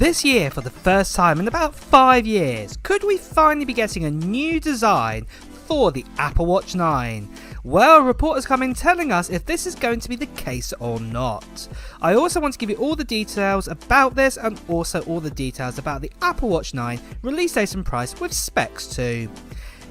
This year, for the first time in about 5 years, could we finally be getting a new design for the Apple Watch 9? Well, reporters come in telling us if this is going to be the case or not. I also want to give you all the details about this and also all the details about the Apple Watch 9 release date and price with specs too.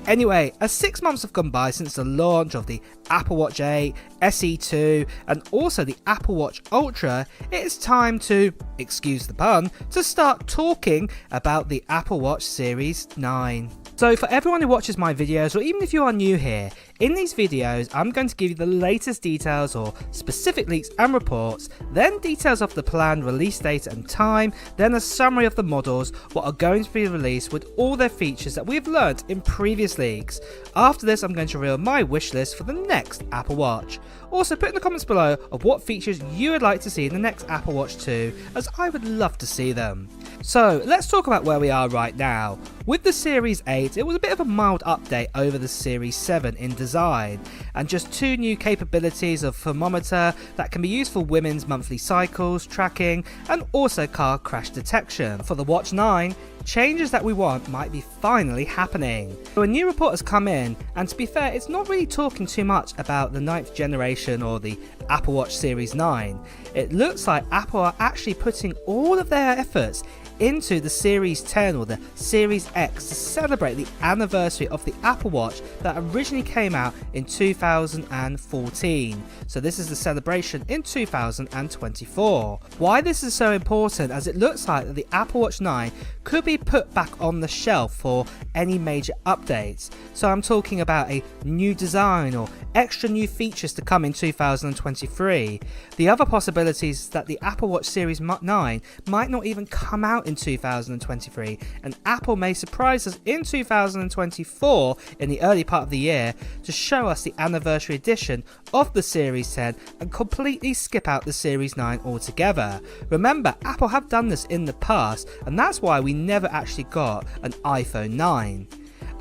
Anyway, as 6 months have gone by since the launch of the Apple Watch 8, SE2 and also the Apple Watch Ultra, it is time to, excuse the pun, to start talking about the Apple Watch Series 9. So for everyone who watches my videos, or even if you are new here, in these videos I'm going to give you the latest details or specific leaks and reports, then details of the planned release date and time, then a summary of the models, what are going to be released with all their features that we've learnt in previous leaks. After this I'm going to reveal my wish list for the next Apple Watch. Also put in the comments below of what features you would like to see in the next Apple Watch 2, as I would love to see them. So let's talk about where we are right now. With the Series 8, it was a bit of a mild update over the Series 7 in design, and just 2 new capabilities of thermometer that can be used for women's monthly cycles, tracking, and also car crash detection. For the Watch 9, changes that we want might be finally happening. So a new report has come in, and to be fair, it's not really talking too much about the 9th generation or the Apple Watch Series 9. It looks like Apple are actually putting all of their efforts into the Series 10 or the Series X to celebrate the anniversary of the Apple Watch that originally came out in 2014. So this is the celebration in 2024. Why this is so important, as it looks like that the Apple Watch 9 could be put back on the shelf for any major updates. So I'm talking about a new design or extra new features to come in 2023. The other possibilities is that the Apple Watch Series 9 might not even come out in 2023, and Apple may surprise us in 2024 in the early part of the year to show us the anniversary edition of the Series 10 and completely skip out the Series 9 altogether. Remember, Apple have done this in the past, and that's why we never actually got an iPhone 9.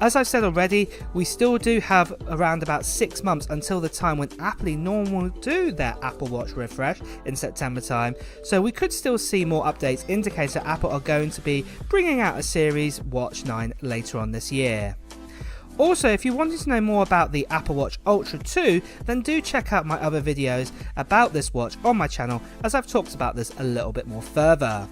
As I've said already, we still do have around about 6 months until the time when Apple normally do their Apple Watch refresh in September time, so we could still see more updates indicating that Apple are going to be bringing out a Series Watch 9 later on this year. Also, if you wanted to know more about the Apple Watch Ultra 2, then do check out my other videos about this watch on my channel, as I've talked about this a little bit more further.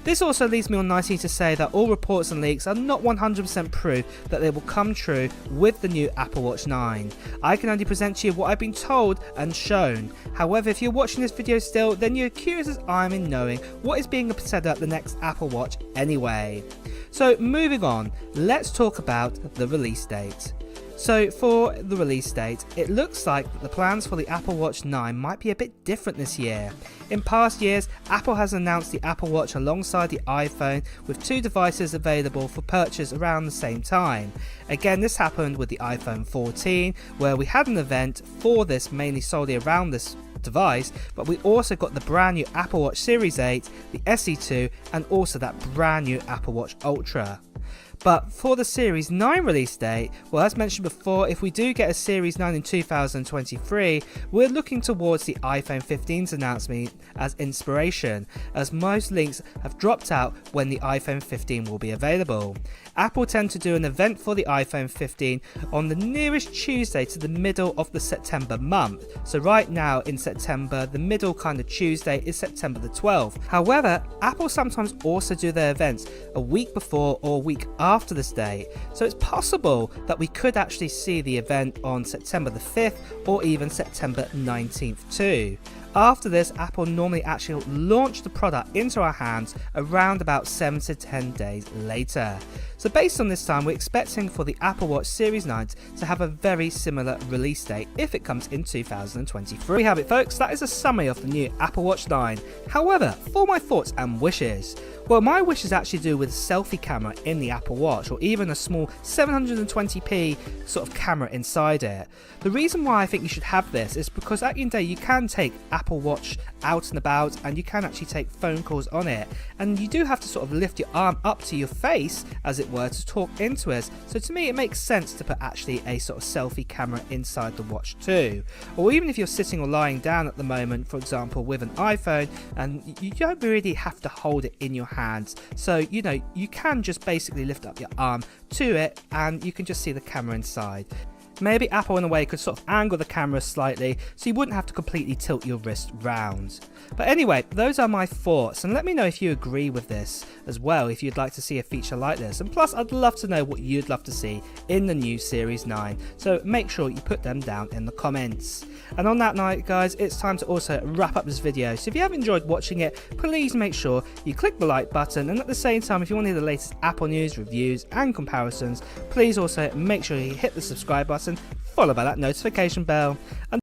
This also leads me on nicely to say that all reports and leaks are not 100% proof that they will come true with the new Apple Watch 9. I can only present to you what I've been told and shown. However, if you're watching this video still, then you're curious as I am in knowing what is being said about the next Apple Watch anyway. So moving on, let's talk about the release date. So for the release date, it looks like the plans for the Apple Watch 9 might be a bit different this year. In past years, Apple has announced the Apple Watch alongside the iPhone, with 2 devices available for purchase around the same time. Again, this happened with the iPhone 14, where we had an event for this mainly solely around this device, but we also got the brand new Apple Watch Series 8, the SE2, and also that brand new Apple Watch Ultra. But for the Series 9 release date, well, as mentioned before, if we do get a Series 9 in 2023, we're looking towards the iPhone 15's announcement as inspiration, as most links have dropped out when the iPhone 15 will be available. Apple tend to do an event for the iPhone 15 on the nearest Tuesday to the middle of the September month. So right now in September, the middle kind of Tuesday is September the 12th. However, Apple sometimes also do their events a week before or a week after this date. So it's possible that we could actually see the event on September the 5th or even September 19th too. After this, Apple normally actually launch the product into our hands around about 7 to 10 days later. So based on this time, we're expecting for the Apple Watch Series 9 to have a very similar release date if it comes in 2023. There we have it, folks. That is a summary of the new Apple Watch 9. However, for my thoughts and wishes, well, my wishes actually do with the selfie camera in the Apple Watch, or even a small 720p sort of camera inside it. The reason why I think you should have this is because at the end of the day you can take Apple Watch out and about, and you can actually take phone calls on it, and you do have to sort of lift your arm up to your face, as it were, to talk into it. So to me it makes sense to put actually a sort of selfie camera inside the watch too. Or even if you're sitting or lying down at the moment, for example with an iPhone, and you don't really have to hold it in your hands, so you know you can just basically lift up your arm to it and you can just see the camera inside. Maybe Apple in a way could sort of angle the camera slightly so you wouldn't have to completely tilt your wrist round. But anyway, those are my thoughts, and let me know if you agree with this as well, if you'd like to see a feature like this. And plus I'd love to know what you'd love to see in the new Series 9, so make sure you put them down in the comments. And on that night guys, it's time to also wrap up this video, so if you have enjoyed watching it, please make sure you click the like button, and at the same time if you want to hear the latest Apple news, reviews and comparisons, please also make sure you hit the subscribe button followed by that notification bell. And